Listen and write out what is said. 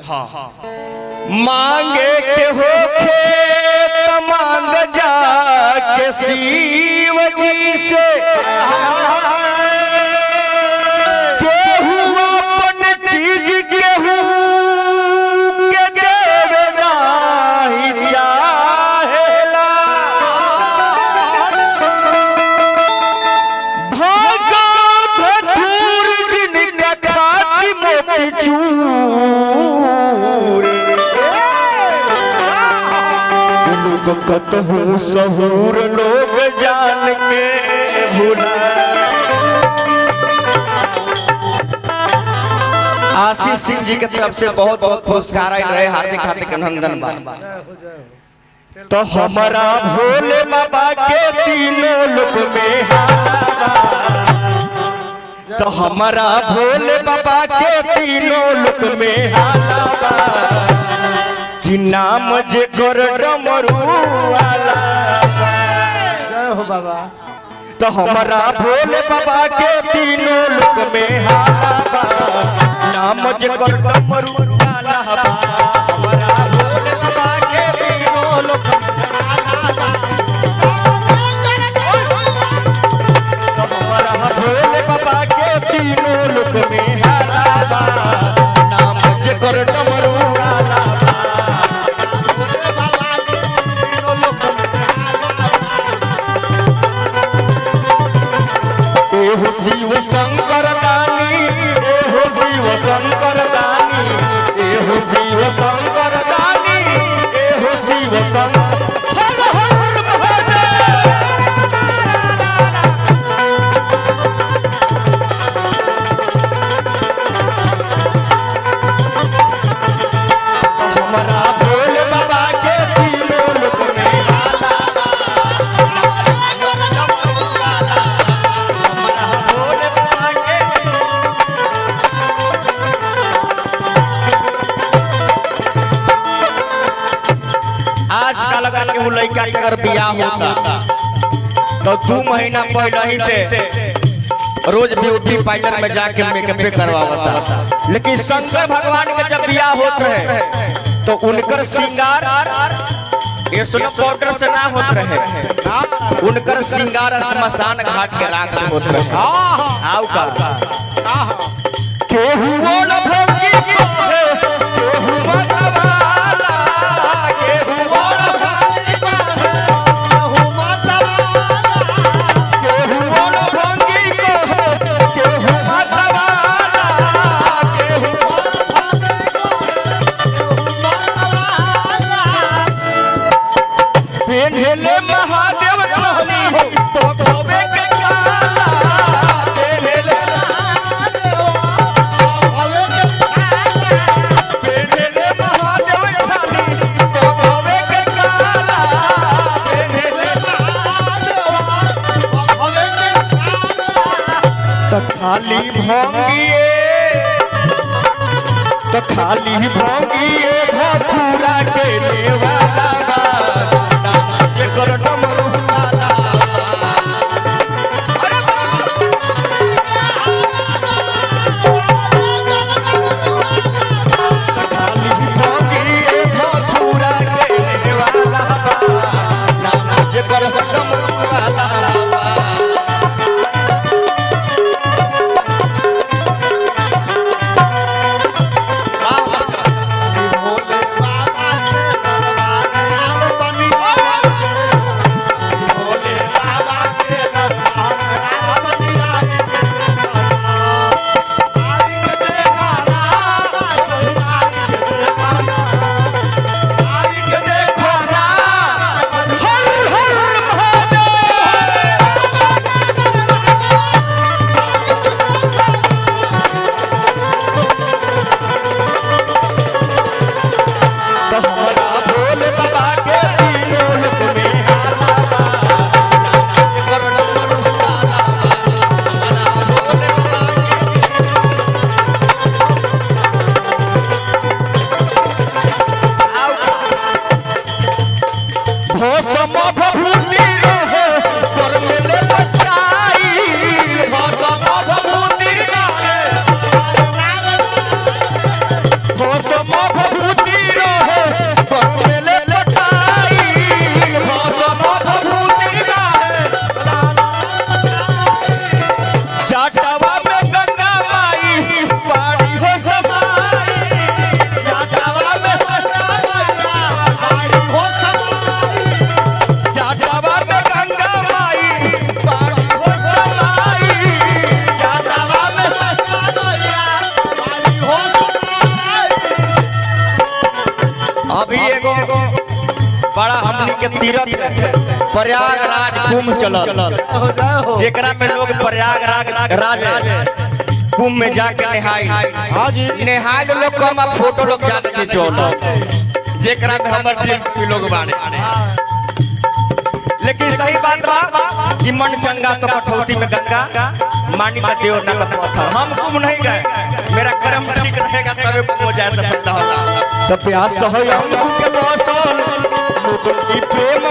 हाँ मांगे के होके मांग जाके शिव जी से केहू अपन चीज केहू के देना ही चाहेला भागा धूर जिनका खाती मोती चूर कतहु सहूर लोग जान के भूला। आशीष सिंह जी की तरफ से बहुत बहुत पुरस्कार आए रहे, हार्दिक हार्दिक अभिनंदन बा। तो हमारा भोले बाबा के तीनों लोक में हाला, तो हमारा भोले बाबा के तीनों लोक में हाला कि नाम जे कर डमरू वाला। जय हो बाबा। तो हमारा भोले बाबा के तीनों लोक में हाला, नाम जे कर डमरू वाला। हमारा भोले बाबा के तीनों लोक में हाला, तो हमारा भोले बाबा के तीनों लोक में हाला, नाम जे कर डमरू वाला। शिव शंकर दानी, एहो शिव शंकर दानी, एहो शिव शंकर दानी, एहो शिव शंकर। हर हर महादेव। हमारा भोले बाबा के तीनों लोक में हाला, आजकल अगर केहू लड़का के अगर बियाह होता तो 2 महीना पहले ही से रोज ब्यूटी पार्लर में जाके मेकअप करवाता, लेकिन शंकर भगवान के जब बियाह होत रहे तो उनकर श्रृंगार एसनो पाउडर से ना होत रहे, उनकर श्रृंगार स्मशान घाट के राख से होत रहे। आओ का केहू न भौंकी कोहे, केहू मतवाला, केहू महादेव कहली तो खोबे के काला, पेन्हले महादेव कहली तो खोबे के काला, पेन्हले तो खाली भोंगिए, तो खाली भोंगिए भखुरा के लेवाला कर डमरू वाला। अरे खाली भोंगिए भखुरा के लेवाला, नाम जे कर डमरू वाला। भोले बाबा से अभी एगो बड़ा हमनी के तीर्थ प्रयागराज कुंभ चलल जेकरा में लोग प्रयागराज कुंभ में जाके नहाई। हाँ जी नहाई लोग कम फोटो लोग जाके खिंचौल जेकरा में हमर टीम लोग बाने। लेकिन सही बात बा कि मन चंगा तो कठौती में गंगा मानी का देव ना का पत्थर। हम कुंभ नहीं गए, मेरा कर्म ठीक रहेगा तबे कुंभ हो जाए तो पता होला। तो प्यास है हमको के मौसम की प्रेम